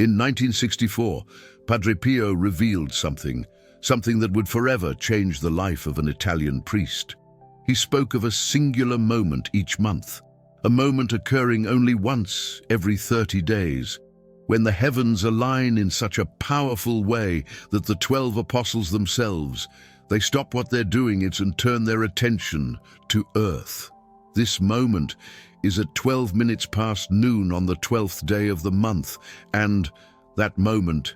In 1964, Padre Pio revealed something that would forever change the life of an Italian priest. He spoke of a singular moment each month, a moment occurring only once every 30 days, when the heavens align in such a powerful way that the 12 apostles themselves, they stop what they're doing and turn their attention to earth. This moment is at 12 minutes past noon on the 12th day of the month, and that moment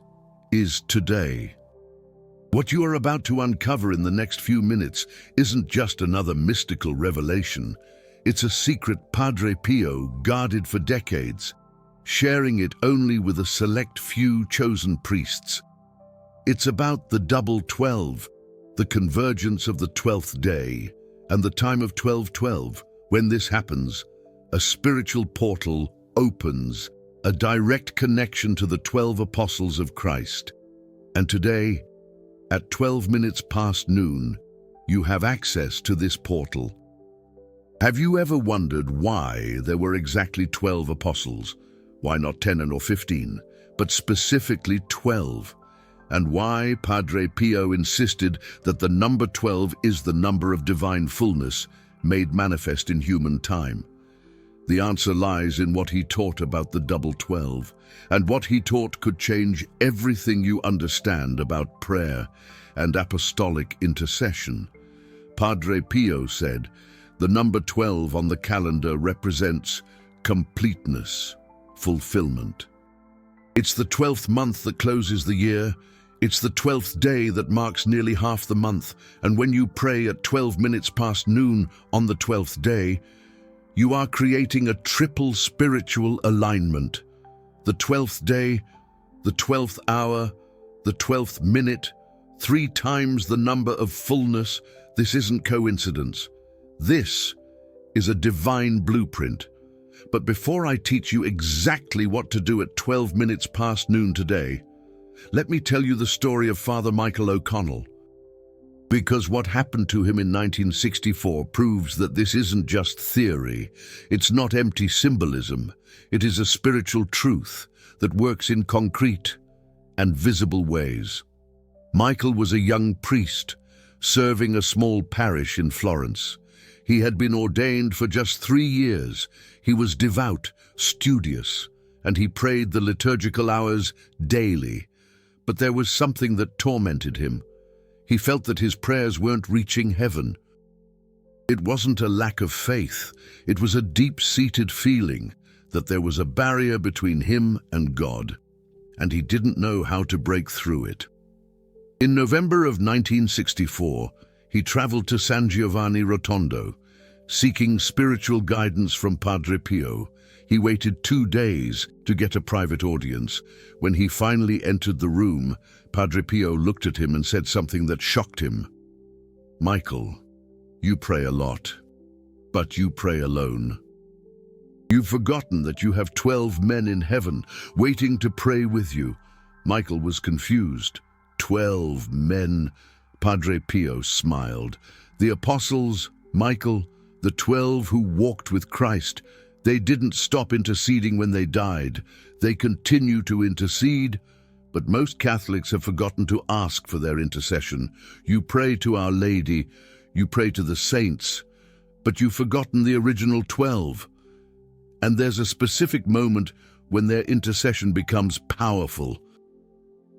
is today. What you are about to uncover in the next few minutes isn't just another mystical revelation. It's a secret Padre Pio guarded for decades, sharing it only with a select few chosen priests. It's about the double 12, the convergence of the 12th day, and the time of 12:12. When this happens, a spiritual portal opens, a direct connection to the 12 apostles of Christ. And today, at 12 minutes past noon, you have access to this portal. Have you ever wondered why there were exactly 12 apostles? Why not 10 or 15, but specifically 12? And why Padre Pio insisted that the number 12 is the number of divine fullness made manifest in human time? The answer lies in what he taught about the double 12, and what he taught could change everything you understand about prayer and apostolic intercession. Padre Pio said, the number 12 on the calendar represents completeness, fulfillment. It's the 12th month that closes the year. It's the 12th day that marks nearly half the month, and when you pray at 12 minutes past noon on the 12th day, you are creating a triple spiritual alignment. The 12th day, the 12th hour, the 12th minute, 3 times the number of fullness. This isn't coincidence. This is a divine blueprint. But before I teach you exactly what to do at 12 minutes past noon today, let me tell you the story of Father Michael O'Connell. Because what happened to him in 1964 proves that this isn't just theory. It's not empty symbolism. It is a spiritual truth that works in concrete and visible ways. Michael was a young priest serving a small parish in Florence. He had been ordained for just 3 years. He was devout, studious, and he prayed the liturgical hours daily. But there was something that tormented him. He felt that his prayers weren't reaching heaven. It wasn't a lack of faith. It was a deep-seated feeling that there was a barrier between him and God, and he didn't know how to break through it. In November of 1964, he traveled to San Giovanni Rotondo, seeking spiritual guidance from Padre Pio. He waited 2 days to get a private audience. When he finally entered the room, Padre Pio looked at him and said something that shocked him. "Michael, you pray a lot, but you pray alone. You've forgotten that you have 12 men in heaven waiting to pray with you." Michael was confused. 12 men? Padre Pio smiled. The apostles, Michael, the 12 who walked with Christ, they didn't stop interceding when they died. They continue to intercede, but most Catholics have forgotten to ask for their intercession. You pray to Our Lady, you pray to the saints, but you've forgotten the original 12. And there's a specific moment when their intercession becomes powerful.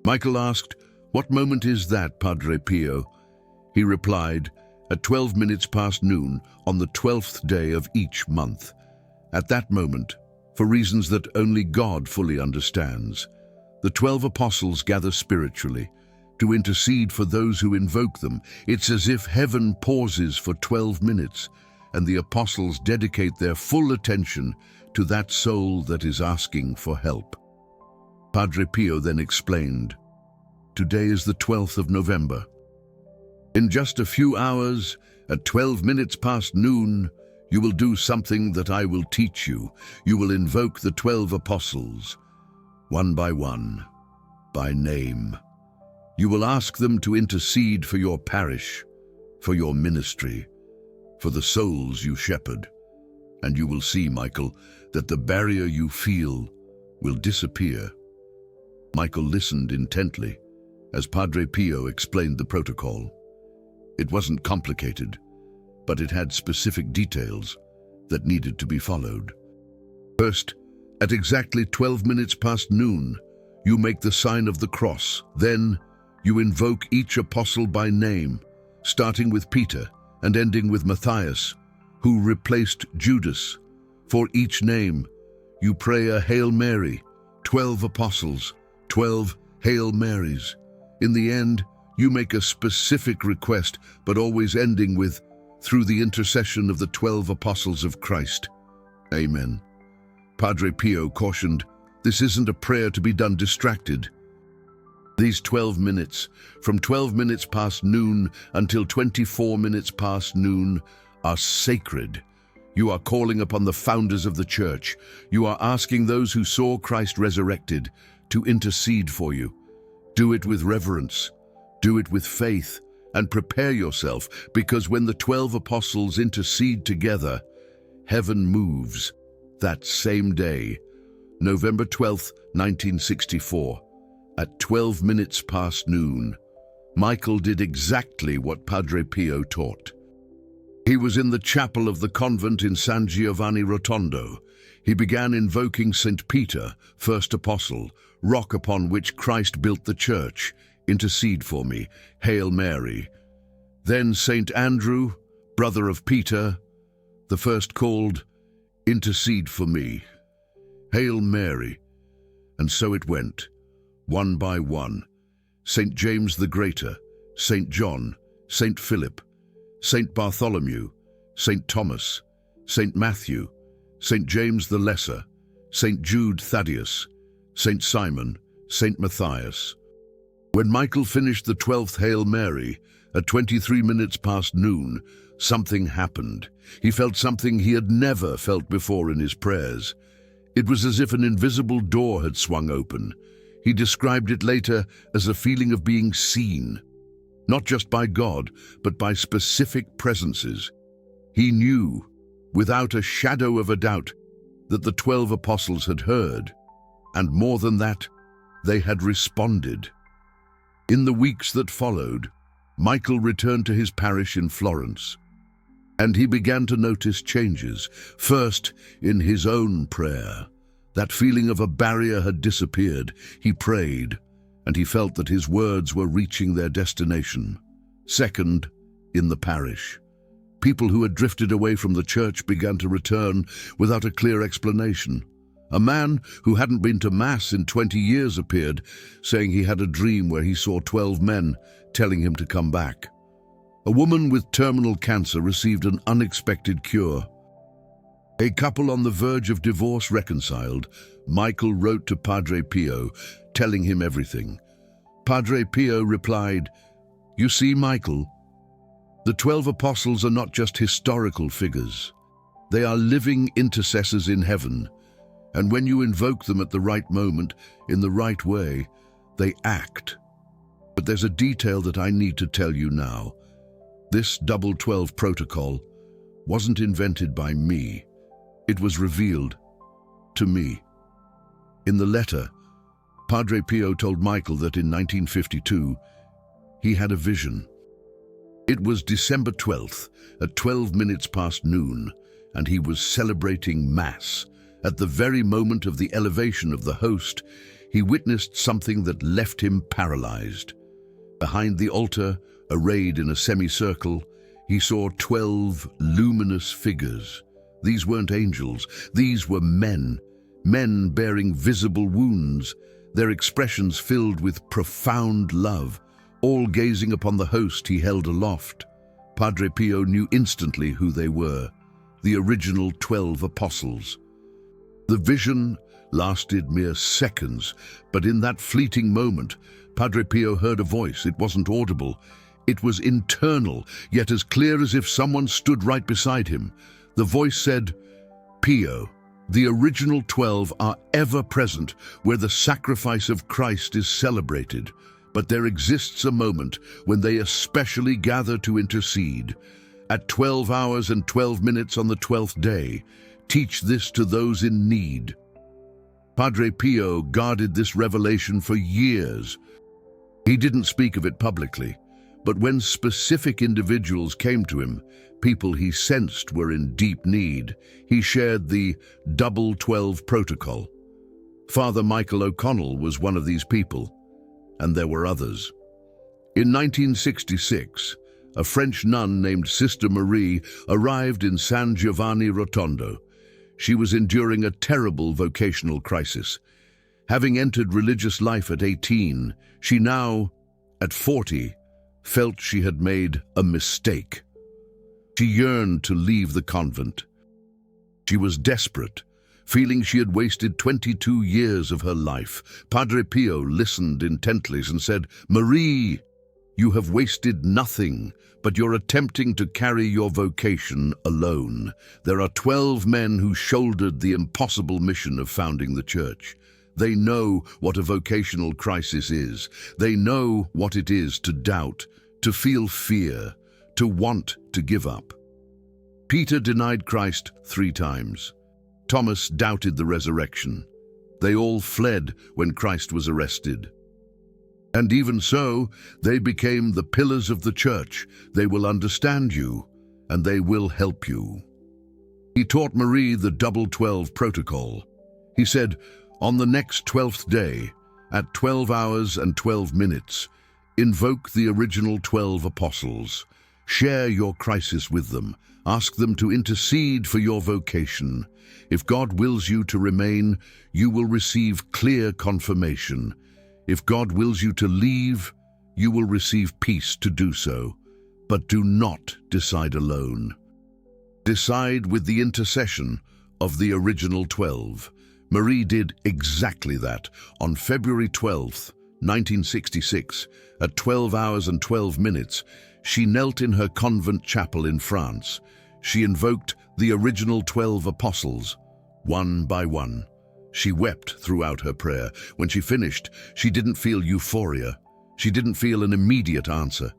Michael asked, "What moment is that, Padre Pio?" He replied, "At 12 minutes past noon on the 12th day of each month." At that moment, for reasons that only God fully understands, the 12 apostles gather spiritually to intercede for those who invoke them. It's as if heaven pauses for 12 minutes, and the apostles dedicate their full attention to that soul that is asking for help. Padre Pio then explained, "Today is the 12th of November. In just a few hours, at 12 minutes past noon, you will do something that I will teach you. You will invoke the 12 apostles, one by one, by name. You will ask them to intercede for your parish, for your ministry, for the souls you shepherd. And you will see, Michael, that the barrier you feel will disappear. Michael listened intently as Padre Pio explained the protocol. It wasn't complicated, but it had specific details that needed to be followed. First, at exactly 12 minutes past noon, you make the sign of the cross. Then, you invoke each apostle by name, starting with Peter and ending with Matthias, who replaced Judas. For each name, you pray a Hail Mary, 12 apostles, 12 Hail Marys. In the end, you make a specific request, but always ending with, through the intercession of the 12 apostles of Christ. Amen. Padre Pio cautioned, this isn't a prayer to be done distracted. These 12 minutes, from 12 minutes past noon until 24 minutes past noon, are sacred. You are calling upon the founders of the Church. You are asking those who saw Christ resurrected to intercede for you. Do it with reverence. Do it with faith, and prepare yourself, because when the 12 apostles intercede together, heaven moves. That same day, November 12th, 1964, at 12 minutes past noon, Michael did exactly what Padre Pio taught. He was in the chapel of the convent in San Giovanni Rotondo. He began invoking St. Peter, first apostle, rock upon which Christ built the church. Intercede for me, Hail Mary. Then St. Andrew, brother of Peter, the first called, intercede for me, Hail Mary. And so it went, one by one. St. James the Greater, St. John, St. Philip, St. Bartholomew, St. Thomas, St. Matthew, St. James the Lesser, St. Jude Thaddeus, St. Simon, St. Matthias. When Michael finished the 12th Hail Mary, at 23 minutes past noon, something happened. He felt something he had never felt before in his prayers. It was as if an invisible door had swung open. He described it later as a feeling of being seen, not just by God, but by specific presences. He knew, without a shadow of a doubt, that the 12 apostles had heard, and more than that, they had responded. In the weeks that followed, Michael returned to his parish in Florence, and he began to notice changes. First, in his own prayer. That feeling of a barrier had disappeared. He prayed, and he felt that his words were reaching their destination. Second, in the parish. People who had drifted away from the church began to return without a clear explanation. A man who hadn't been to Mass in 20 years appeared, saying he had a dream where he saw 12 men telling him to come back. A woman with terminal cancer received an unexpected cure. A couple on the verge of divorce reconciled. Michael wrote to Padre Pio, telling him everything. Padre Pio replied, "You see, Michael, the 12 apostles are not just historical figures. They are living intercessors in heaven. And when you invoke them at the right moment, in the right way, they act. But there's a detail that I need to tell you now. This double 12 protocol wasn't invented by me. It was revealed to me." In the letter, Padre Pio told Michael that in 1952, he had a vision. It was December 12th, at 12 minutes past noon, and he was celebrating Mass. At the very moment of the elevation of the host, he witnessed something that left him paralyzed. Behind the altar, arrayed in a semicircle, he saw 12 luminous figures. These weren't angels, these were men bearing visible wounds, their expressions filled with profound love, all gazing upon the host he held aloft. Padre Pio knew instantly who they were, the original 12 apostles. The vision lasted mere seconds, but in that fleeting moment, Padre Pio heard a voice. It wasn't audible. It was internal, yet as clear as if someone stood right beside him. The voice said, "Pio, the original 12 are ever present where the sacrifice of Christ is celebrated, but there exists a moment when they especially gather to intercede. At 12 hours and 12 minutes on the 12th day, teach this to those in need." Padre Pio guarded this revelation for years. He didn't speak of it publicly, but when specific individuals came to him, people he sensed were in deep need, he shared the Double 12 protocol. Father Michael O'Connell was one of these people, and there were others. In 1966, a French nun named Sister Marie arrived in San Giovanni Rotondo. She was enduring a terrible vocational crisis. Having entered religious life at 18, she now, at 40, felt she had made a mistake. She yearned to leave the convent. She was desperate, feeling she had wasted 22 years of her life. Padre Pio listened intently and said, "Marie, you have wasted nothing, but you're attempting to carry your vocation alone. There are 12 men who shouldered the impossible mission of founding the church. They know what a vocational crisis is. They know what it is to doubt, to feel fear, to want to give up. Peter denied Christ 3 times. Thomas doubted the resurrection. They all fled when Christ was arrested. And even so, they became the pillars of the church. They will understand you, and they will help you." He taught Marie the Double 12 protocol. He said, "On the next 12th day, at 12 hours and 12 minutes, invoke the original 12 apostles. Share your crisis with them. Ask them to intercede for your vocation. If God wills you to remain, you will receive clear confirmation. If God wills you to leave, you will receive peace to do so. But do not decide alone. Decide with the intercession of the original 12. Marie did exactly that on February 12th, 1966, at 12 hours and 12 minutes. She knelt in her convent chapel in France. She invoked the original 12 apostles, one by one. She wept throughout her prayer. When she finished, she didn't feel euphoria. She didn't feel an immediate answer,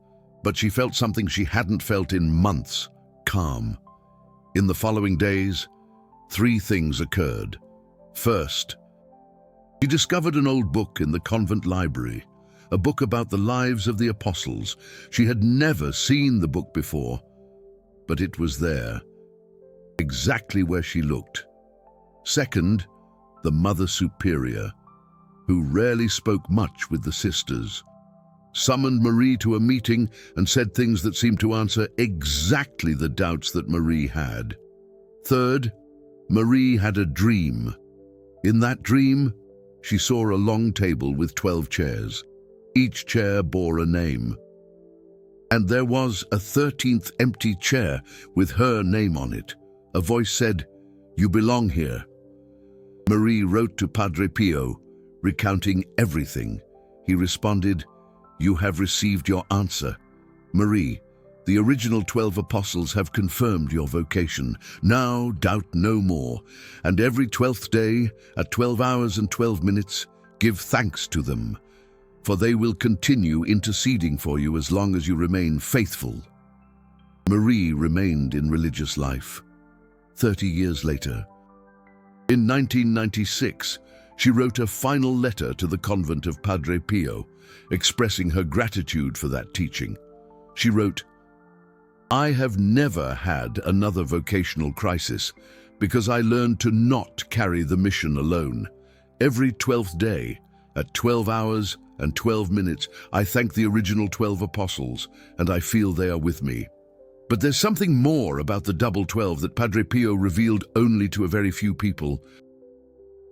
but she felt something she hadn't felt in months: calm. In the following days, 3 things occurred. First, she discovered an old book in the convent library, a book about the lives of the apostles. She had never seen the book before, but it was there, exactly where she looked. Second, the Mother Superior, who rarely spoke much with the sisters, summoned Marie to a meeting and said things that seemed to answer exactly the doubts that Marie had. Third, Marie had a dream. In that dream, she saw a long table with 12 chairs. Each chair bore a name. And there was a 13th empty chair with her name on it. A voice said, "You belong here." Marie wrote to Padre Pio, recounting everything. He responded, "You have received your answer. Marie, the original 12 apostles have confirmed your vocation. Now doubt no more, and every 12th day, at 12 hours and 12 minutes, give thanks to them, for they will continue interceding for you as long as you remain faithful." Marie remained in religious life. 30 years later, in 1996, she wrote a final letter to the convent of Padre Pio, expressing her gratitude for that teaching. She wrote, "I have never had another vocational crisis because I learned to not carry the mission alone. Every 12th day, at 12 hours and 12 minutes, I thank the original 12 apostles, and I feel they are with me." But there's something more about the Double 12 that Padre Pio revealed only to a very few people.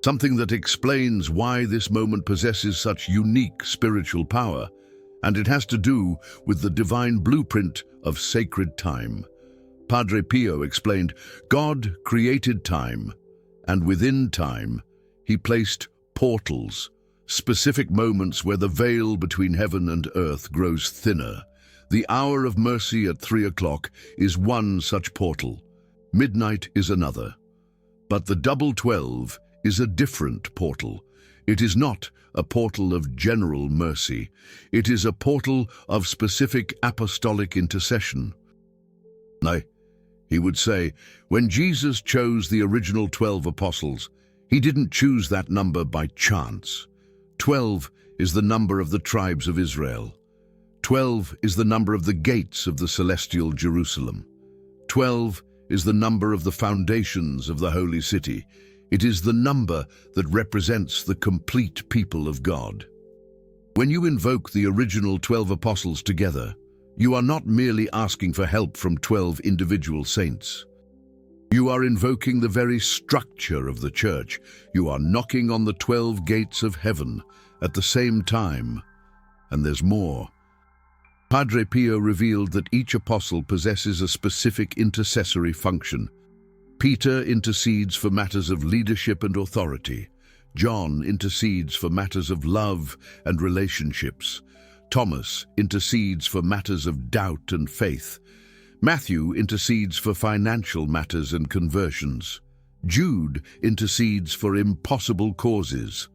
Something that explains why this moment possesses such unique spiritual power, and it has to do with the divine blueprint of sacred time. Padre Pio explained, God created time, and within time, he placed portals, specific moments where the veil between heaven and earth grows thinner. The hour of mercy at 3 o'clock is one such portal. Midnight is another. But the Double 12 is a different portal. It is not a portal of general mercy. It is a portal of specific apostolic intercession. He would say, when Jesus chose the original 12 apostles, He didn't choose that number by chance. 12 is the number of the tribes of Israel. 12 is the number of the gates of the celestial Jerusalem. 12 is the number of the foundations of the holy city. It is the number that represents the complete people of God. When you invoke the original 12 apostles together, you are not merely asking for help from 12 individual saints. You are invoking the very structure of the church. You are knocking on the 12 gates of heaven at the same time. And there's more. Padre Pio revealed that each apostle possesses a specific intercessory function. Peter intercedes for matters of leadership and authority. John intercedes for matters of love and relationships. Thomas intercedes for matters of doubt and faith. Matthew intercedes for financial matters and conversions. Jude intercedes for impossible causes.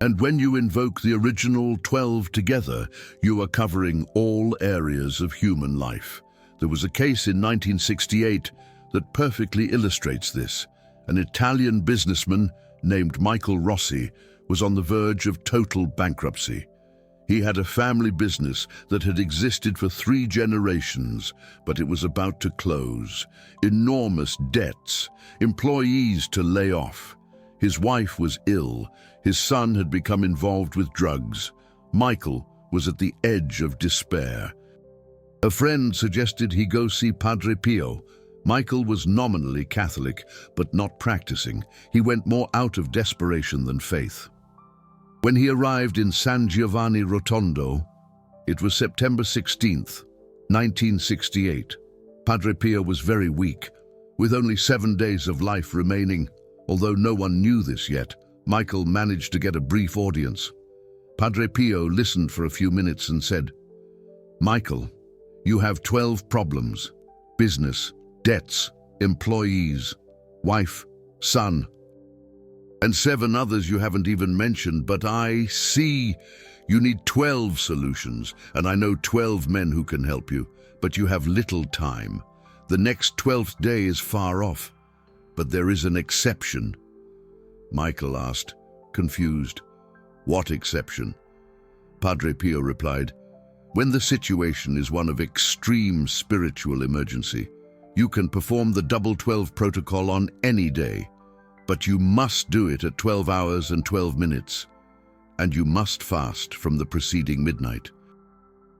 And when you invoke the original 12 together, you are covering all areas of human life. There was a case in 1968 that perfectly illustrates this. An Italian businessman named Michael Rossi was on the verge of total bankruptcy. He had a family business that had existed for 3 generations, but it was about to close. Enormous debts, employees to lay off. His wife was ill. His son had become involved with drugs. Michael was at the edge of despair. A friend suggested he go see Padre Pio. Michael was nominally Catholic, but not practicing. He went more out of desperation than faith. When he arrived in San Giovanni Rotondo, it was September 16th, 1968. Padre Pio was very weak, with only 7 days of life remaining. Although no one knew this yet, Michael managed to get a brief audience. Padre Pio listened for a few minutes and said, "Michael, you have 12 problems: business, debts, employees, wife, son, and 7 others you haven't even mentioned, but I see you need 12 solutions, and I know 12 men who can help you, but you have little time. The next 12th day is far off, but there is an exception." Michael asked, confused, "What exception?" Padre Pio replied, "When the situation is one of extreme spiritual emergency, you can perform the double 12 protocol on any day, but you must do it at 12 hours and 12 minutes, and you must fast from the preceding midnight.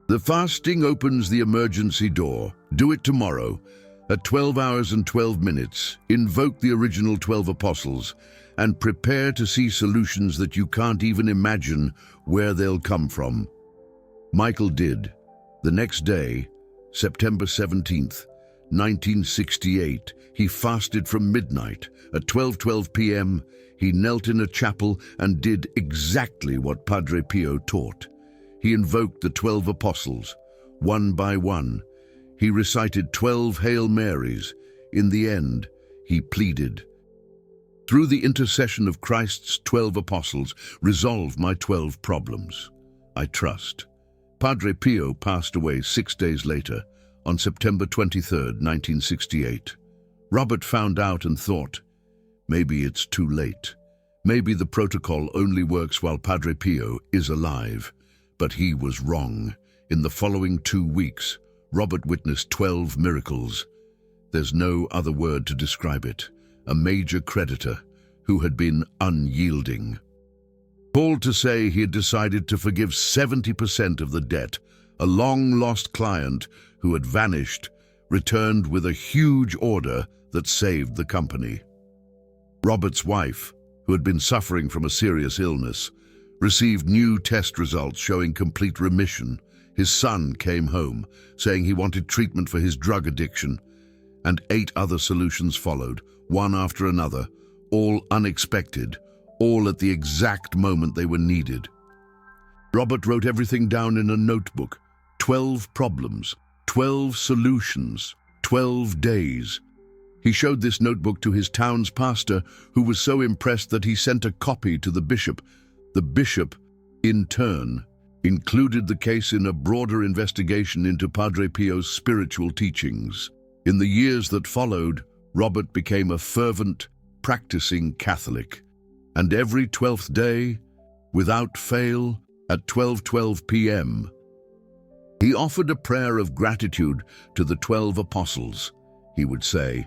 The fasting opens the emergency door. Do it tomorrow. At 12 hours and 12 minutes, invoke the original 12 apostles and prepare to see solutions that you can't even imagine where they'll come from." Michael did. The next day, September 17th, 1968, he fasted from midnight. At 12:12 p.m., he knelt in a chapel and did exactly what Padre Pio taught. He invoked the 12 apostles, one by one. He recited 12 Hail Marys. In the end, he pleaded, "Through the intercession of Christ's 12 apostles, resolve my 12 problems. I trust." Padre Pio passed away 6 days later, on September 23rd, 1968. Robert found out and thought, maybe it's too late. Maybe the protocol only works while Padre Pio is alive. But he was wrong. In the following 2 weeks, Robert witnessed 12 miracles. There's no other word to describe it. A major creditor who had been unyielding. Called to say he had decided to forgive 70% of the debt, a long-lost client who had vanished returned with a huge order that saved the company. Robert's wife, who had been suffering from a serious illness, received new test results showing complete remission. His son came home, saying he wanted treatment for his drug addiction, and 8 other solutions followed, one after another, all unexpected, all at the exact moment they were needed. Robert wrote everything down in a notebook. 12 problems, 12 solutions, 12 days. He showed this notebook to his town's pastor, who was so impressed that he sent a copy to the bishop. The bishop, in turn, included the case in a broader investigation into Padre Pio's spiritual teachings. In the years that followed, Robert became a fervent, practicing Catholic. and every 12th day, without fail, at 12:12 p.m. He offered a prayer of gratitude to the 12 apostles. He would say,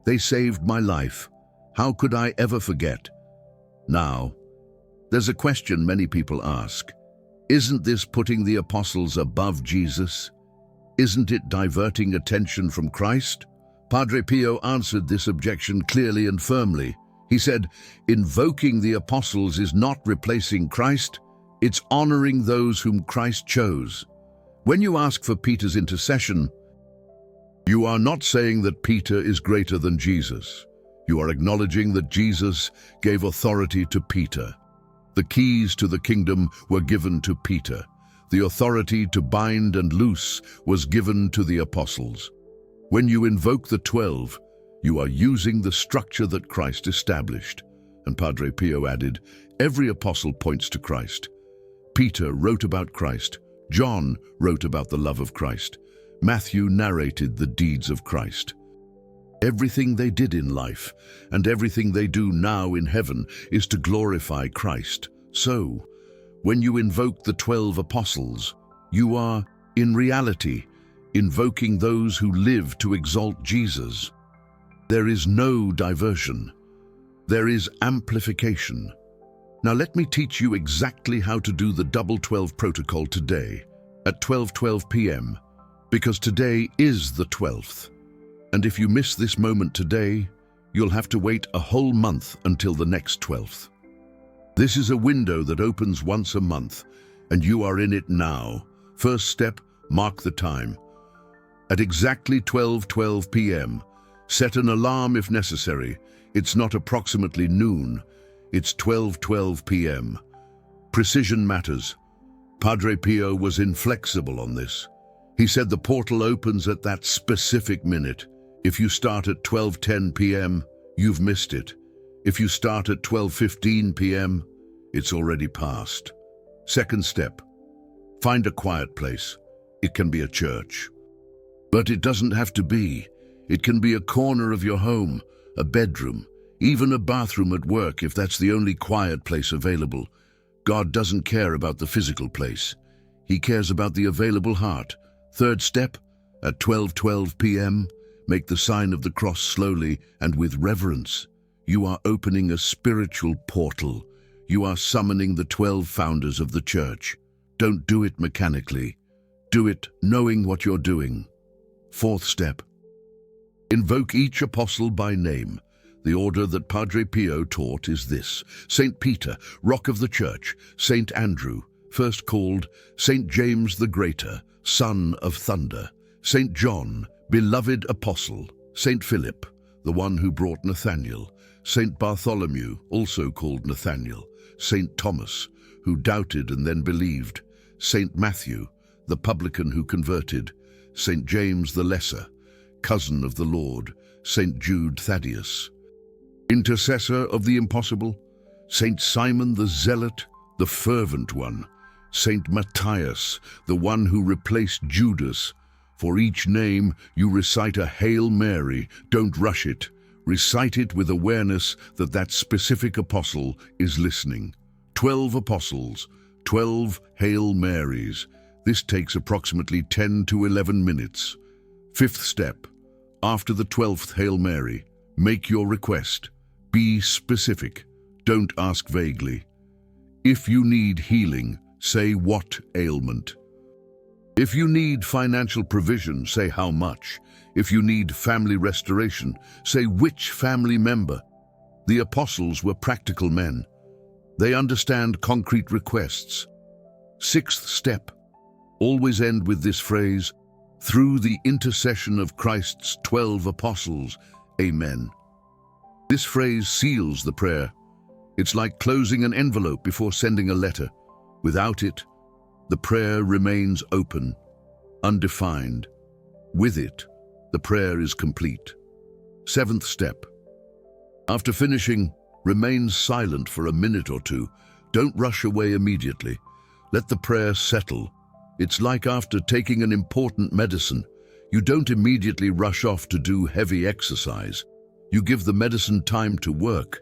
"They saved my life. How could I ever forget?" Now, there's a question many people ask. Isn't this putting the apostles above Jesus? Isn't it diverting attention from Christ? Padre Pio answered this objection clearly and firmly. He said, invoking the apostles is not replacing Christ, it's honoring those whom Christ chose. When you ask for Peter's intercession, you are not saying that Peter is greater than Jesus. You are acknowledging that Jesus gave authority to Peter. The keys to the kingdom were given to Peter. The authority to bind and loose was given to the apostles. When you invoke the 12, you are using the structure that Christ established. And Padre Pio added, every apostle points to Christ. Peter wrote about Christ. John wrote about the love of Christ. Matthew narrated the deeds of Christ. Everything they did in life and everything they do now in heaven is to glorify Christ. So, when you invoke the 12 apostles, you are, in reality, invoking those who live to exalt Jesus. There is no diversion. There is amplification. Now let me teach you exactly how to do the double 12 protocol today at 12:12 p.m. because today is the 12th. And if you miss this moment today, you'll have to wait a whole month until the next 12th. This is a window that opens once a month, and you are in it now. First step, mark the time. At exactly 12:12 p.m., set an alarm if necessary. It's not approximately noon, it's 12:12 p.m. Precision matters. Padre Pio was inflexible on this. He said the portal opens at that specific minute. If you start at 12:10 p.m., you've missed it. If you start at 12:15 p.m., it's already passed. Second step, find a quiet place. It can be a church. But it doesn't have to be. It can be a corner of your home, a bedroom, even a bathroom at work if that's the only quiet place available. God doesn't care about the physical place. He cares about the available heart. Third step, at 12:12 p.m., make the sign of the cross slowly and with reverence. You are opening a spiritual portal. You are summoning the 12 founders of the church. Don't do it mechanically. Do it knowing what you're doing. Fourth step, invoke each apostle by name. The order that Padre Pio taught is this: Saint Peter, rock of the church; Saint Andrew, first called; Saint James the Greater, son of thunder; Saint John, beloved apostle; Saint Philip, the one who brought Nathanael; Saint Bartholomew, also called Nathanael; Saint Thomas, who doubted and then believed; Saint Matthew, the publican who converted; Saint James the Lesser, cousin of the Lord; Saint Jude Thaddeus, intercessor of the impossible; Saint Simon the Zealot, the fervent one; Saint Matthias, the one who replaced Judas. For each name, you recite a Hail Mary. Don't rush it. Recite it with awareness that that specific apostle is listening. 12 apostles, 12 Hail Marys. This takes approximately 10 to 11 minutes. Fifth step, after the 12th Hail Mary, make your request. Be specific. Don't ask vaguely. If you need healing, say what ailment. If you need financial provision, say how much. If you need family restoration, say which family member. The apostles were practical men. They understand concrete requests. Sixth step, always end with this phrase: through the intercession of Christ's 12 apostles, Amen. This phrase seals the prayer. It's like closing an envelope before sending a letter. Without it, the prayer remains open, undefined. With it, the prayer is complete. Seventh step. After finishing, remain silent for a minute or two. Don't rush away immediately. Let the prayer settle. It's like after taking an important medicine. You don't immediately rush off to do heavy exercise. You give the medicine time to work.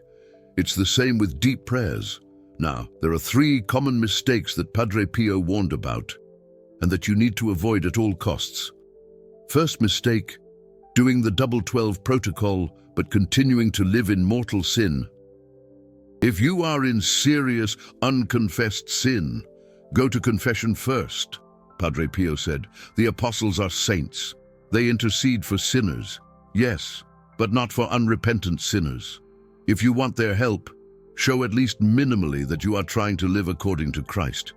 It's the same with deep prayers. Now, there are 3 common mistakes that Padre Pio warned about, and that you need to avoid at all costs. First mistake, doing the double 12 protocol, but continuing to live in mortal sin. If you are in serious, unconfessed sin, go to confession first, Padre Pio said. The apostles are saints. They intercede for sinners, yes, but not for unrepentant sinners. If you want their help, show at least minimally that you are trying to live according to Christ.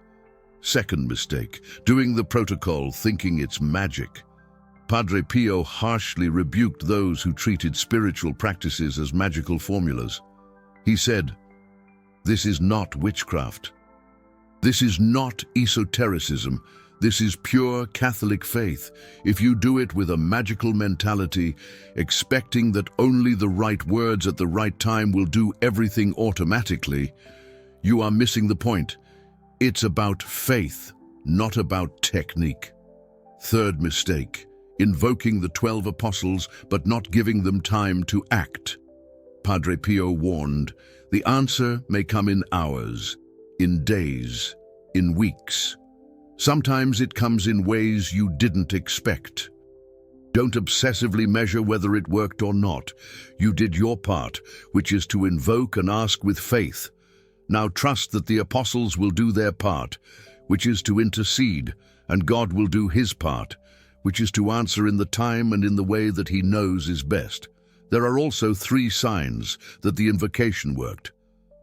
Second mistake, doing the protocol thinking it's magic. Padre Pio harshly rebuked those who treated spiritual practices as magical formulas. He said, "This is not witchcraft. This is not esotericism. This is pure Catholic faith. If you do it with a magical mentality, expecting that only the right words at the right time will do everything automatically, you are missing the point. It's about faith, not about technique." Third mistake, invoking the 12 apostles but not giving them time to act. Padre Pio warned, the answer may come in hours, in days, in weeks. Sometimes it comes in ways you didn't expect. Don't obsessively measure whether it worked or not. You did your part, which is to invoke and ask with faith. Now trust that the apostles will do their part, which is to intercede, and God will do his part, which is to answer in the time and in the way that he knows is best. There are also 3 signs that the invocation worked.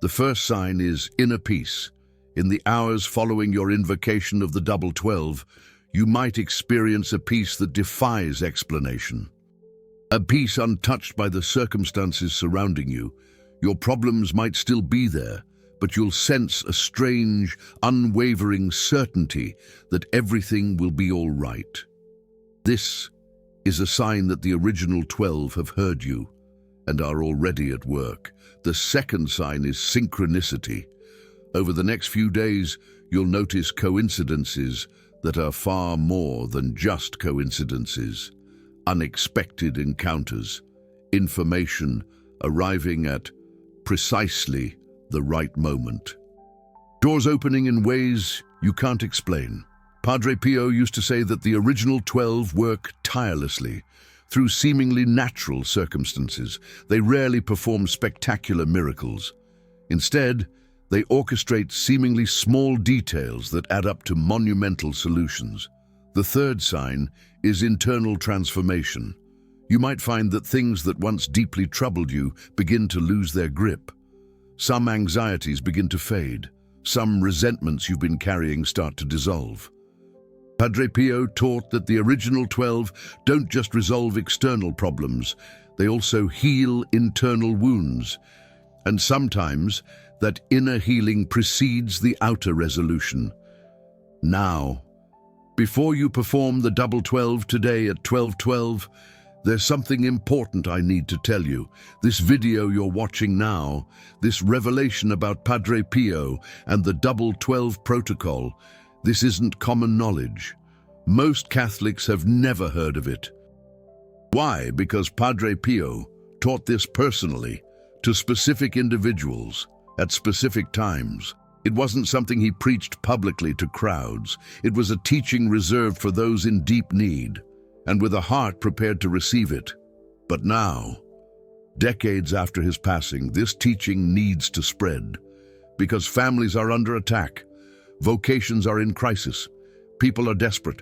The first sign is inner peace. In the hours following your invocation of the double 12, you might experience a peace that defies explanation. A peace untouched by the circumstances surrounding you. Your problems might still be there, but you'll sense a strange, unwavering certainty that everything will be all right. This is a sign that the original 12 have heard you and are already at work. The second sign is synchronicity. Over the next few days, you'll notice coincidences that are far more than just coincidences. Unexpected encounters, information arriving at precisely the right moment. Doors opening in ways you can't explain. Padre Pio used to say that the original 12 work tirelessly through seemingly natural circumstances. They rarely perform spectacular miracles. Instead, they orchestrate seemingly small details that add up to monumental solutions. The third sign is internal transformation. You might find that things that once deeply troubled you begin to lose their grip. Some anxieties begin to fade. Some resentments you've been carrying start to dissolve. Padre Pio taught that the original 12 don't just resolve external problems, they also heal internal wounds. And sometimes, that inner healing precedes the outer resolution. Now, before you perform the double 12 today at 12:12, there's something important I need to tell you. This video you're watching now, this revelation about Padre Pio and the double 12 protocol, this isn't common knowledge. Most Catholics have never heard of it. Why? Because Padre Pio taught this personally to specific individuals at specific times. It wasn't something he preached publicly to crowds. It was a teaching reserved for those in deep need and with a heart prepared to receive it. But now, decades after his passing, this teaching needs to spread because families are under attack, vocations are in crisis, people are desperate,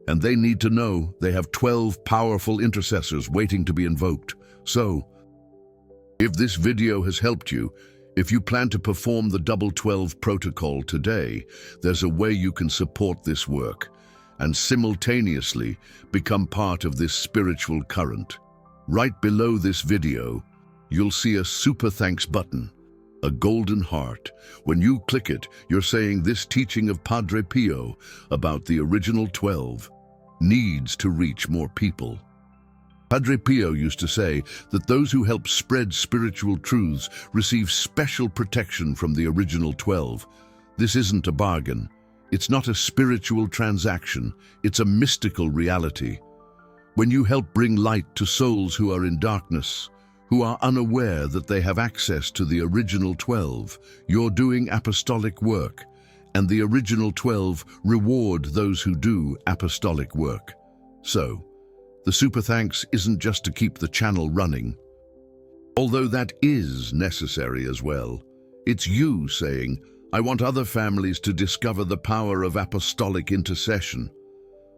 and they need to know they have 12 powerful intercessors waiting to be invoked. So, if this video has helped you, if you plan to perform the double 12 protocol today, there's a way you can support this work and simultaneously become part of this spiritual current. Right below this video, you'll see a super thanks button, a golden heart. When you click it, you're saying this teaching of Padre Pio about the original 12 needs to reach more people. Padre Pio used to say that those who help spread spiritual truths receive special protection from the original 12. This isn't a bargain. It's not a spiritual transaction. It's a mystical reality. When you help bring light to souls who are in darkness, who are unaware that they have access to the original 12. You're doing apostolic work, and the original 12 reward those who do apostolic work. So, the super thanks isn't just to keep the channel running, although that is necessary as well. It's you saying, I want other families to discover the power of apostolic intercession.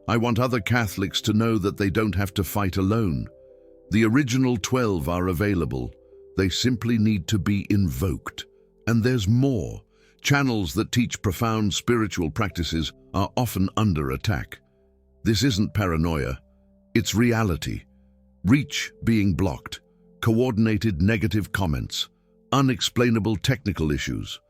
I want other Catholics to know that they don't have to fight alone. The original 12 are available. They simply need to be invoked. And there's more. Channels that teach profound spiritual practices are often under attack. This isn't paranoia. It's reality. Reach being blocked, coordinated negative comments, unexplainable technical issues.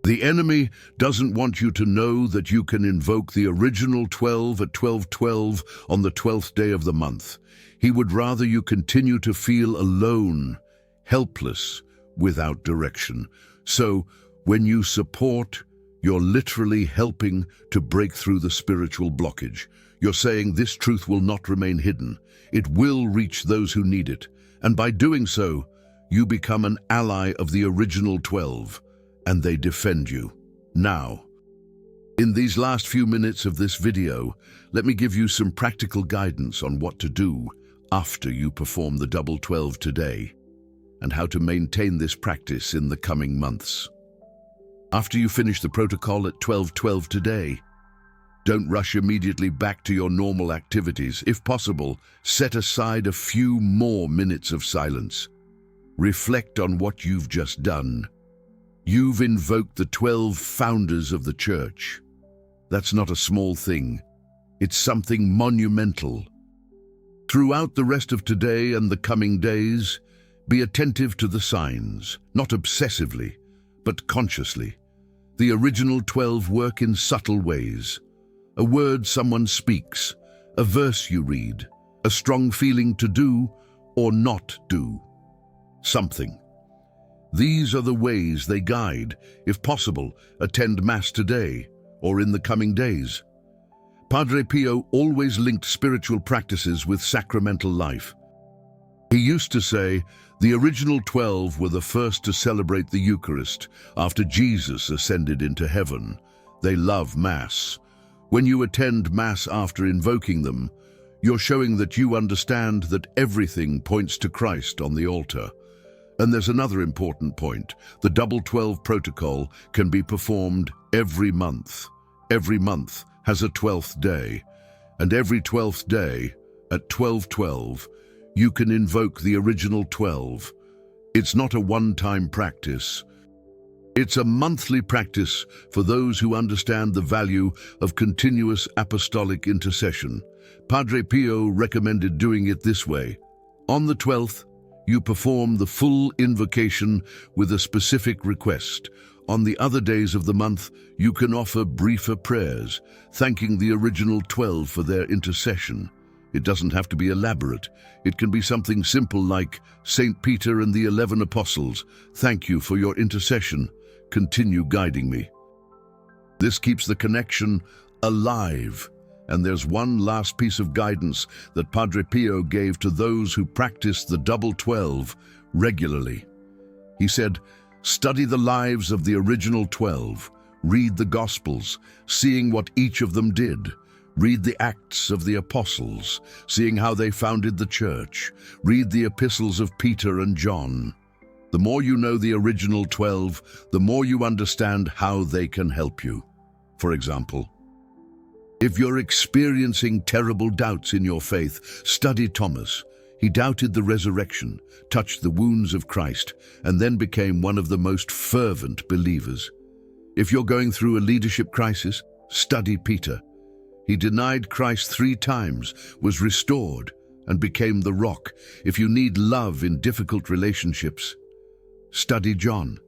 The enemy doesn't want you to know that you can invoke the original 12 at 12:12 on the 12th day of the month. He would rather you continue to feel alone, helpless, without direction. So, when you support, you're literally helping to break through the spiritual blockage. You're saying this truth will not remain hidden. It will reach those who need it. And by doing so, you become an ally of the original 12, and they defend you. Now, in these last few minutes of this video, let me give you some practical guidance on what to do after you perform the double 12 today, and how to maintain this practice in the coming months. After you finish the protocol at 12:12 today, don't rush immediately back to your normal activities. If possible, set aside a few more minutes of silence. Reflect on what you've just done. You've invoked the 12 founders of the Church. That's not a small thing. It's something monumental. Throughout the rest of today and the coming days, be attentive to the signs, not obsessively, but consciously. The original 12 work in subtle ways. A word someone speaks, a verse you read, a strong feeling to do or not do something. These are the ways they guide. If possible, attend Mass today or in the coming days. Padre Pio always linked spiritual practices with sacramental life. He used to say, the original 12 were the first to celebrate the Eucharist after Jesus ascended into heaven. They love Mass. When you attend Mass after invoking them, you're showing that you understand that everything points to Christ on the altar. And there's another important point. The double 12 protocol can be performed every month. Every month has a 12th day, and every 12th day, at 12:12, you can invoke the original 12. It's not a one-time practice. It's a monthly practice for those who understand the value of continuous apostolic intercession. Padre Pio recommended doing it this way. On the 12th, you perform the full invocation with a specific request. On the other days of the month, you can offer briefer prayers, thanking the original 12 for their intercession. It doesn't have to be elaborate. It can be something simple like, St. Peter and the 11 Apostles, thank you for your intercession. Continue guiding me. This keeps the connection alive. And there's one last piece of guidance that Padre Pio gave to those who practice the double 12 regularly. He said, study the lives of the original 12, read the Gospels, seeing what each of them did, read the Acts of the Apostles, seeing how they founded the Church, read the epistles of Peter and John. The more you know the original 12, the more you understand how they can help you. For example, if you're experiencing terrible doubts in your faith, study Thomas. He doubted the resurrection, touched the wounds of Christ, and then became one of the most fervent believers. If you're going through a leadership crisis, study Peter. He denied Christ 3 times, was restored, and became the rock. If you need love in difficult relationships, study John.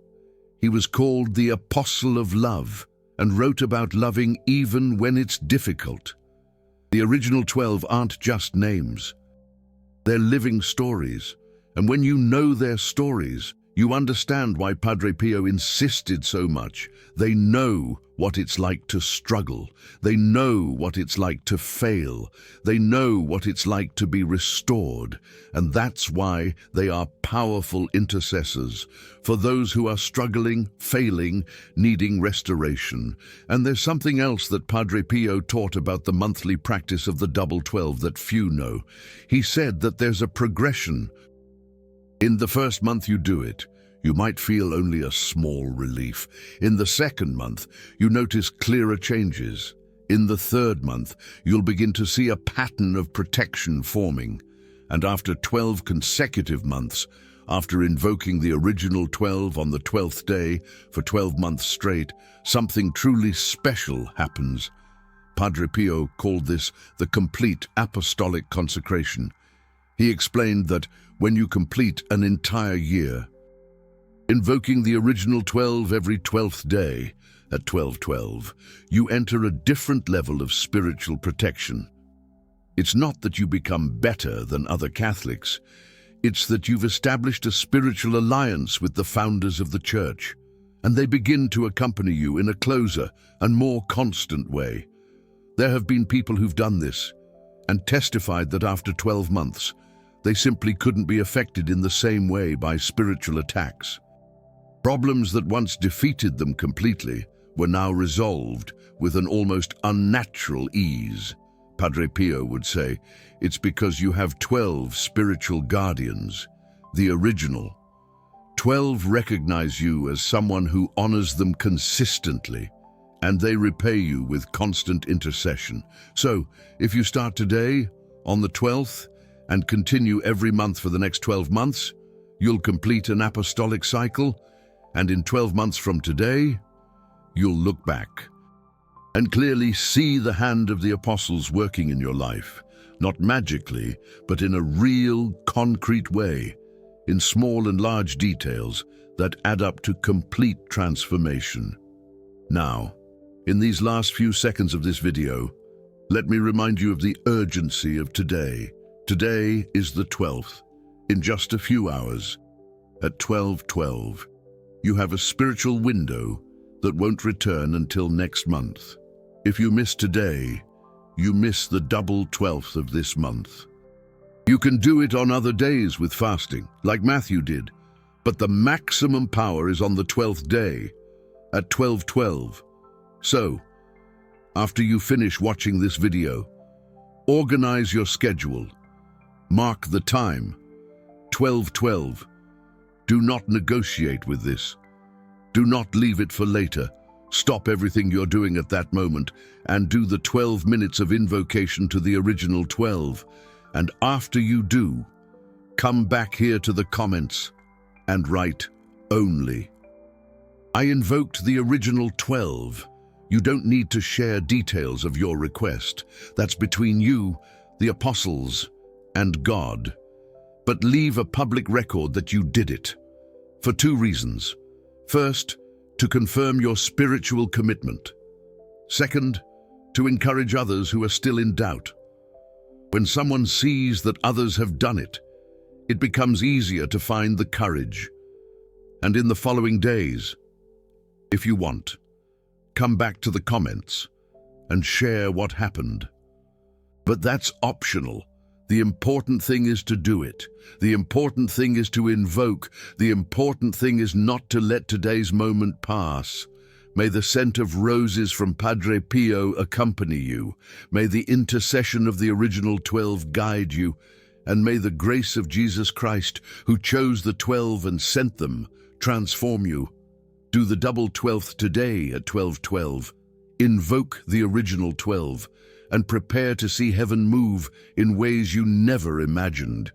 He was called the Apostle of Love, and wrote about loving even when it's difficult. The original 12 aren't just names. They're living stories. And when you know their stories, you understand why Padre Pio insisted so much. They know what it's like to struggle. They know what it's like to fail. They know what it's like to be restored. And that's why they are powerful intercessors for those who are struggling, failing, needing restoration. And there's something else that Padre Pio taught about the monthly practice of the double 12 that few know. He said that there's a progression. In the first month you do it, you might feel only a small relief. In the second month, you notice clearer changes. In the third month, you'll begin to see a pattern of protection forming. And after 12 consecutive months, after invoking the original 12 on the 12th day for 12 months straight, something truly special happens. Padre Pio called this the complete apostolic consecration. He explained that when you complete an entire year, invoking the original 12 every 12th day at 12:12, you enter a different level of spiritual protection. It's not that you become better than other Catholics. It's that you've established a spiritual alliance with the founders of the Church, and they begin to accompany you in a closer and more constant way. There have been people who've done this and testified that after 12 months, they simply couldn't be affected in the same way by spiritual attacks. Problems that once defeated them completely were now resolved with an almost unnatural ease. Padre Pio would say, it's because you have 12 spiritual guardians, the original. 12 recognize you as someone who honors them consistently, and they repay you with constant intercession. So, if you start today, on the 12th, and continue every month for the next 12 months, you'll complete an apostolic cycle, and in 12 months from today, you'll look back and clearly see the hand of the apostles working in your life, not magically, but in a real, concrete way, in small and large details that add up to complete transformation. Now, in these last few seconds of this video, let me remind you of the urgency of today. Today is the 12th. In just a few hours, at 12:12, you have a spiritual window that won't return until next month. If you miss today, you miss the double 12th of this month. You can do it on other days with fasting, like Matthew did, but the maximum power is on the 12th day, at 12:12. So, after you finish watching this video, organize your schedule. Mark the time, 12:12. Do not negotiate with this. Do not leave it for later. Stop everything you're doing at that moment and do the 12 minutes of invocation to the original 12. And after you do, come back here to the comments and write only. I invoked the original 12. You don't need to share details of your request. That's between you, the apostles, and God. But leave a public record that you did it, for two reasons. First, to confirm your spiritual commitment. Second, to encourage others who are still in doubt. When someone sees that others have done it, it becomes easier to find the courage. And in the following days, if you want, come back to the comments and share what happened. But that's optional. The important thing is to do it. The important thing is to invoke. The important thing is not to let today's moment pass. May the scent of roses from Padre Pio accompany you. May the intercession of the original 12 guide you. And may the grace of Jesus Christ, who chose the 12 and sent them, transform you. Do the double 12th today at 12:12. Invoke the original 12. And prepare to see heaven move in ways you never imagined.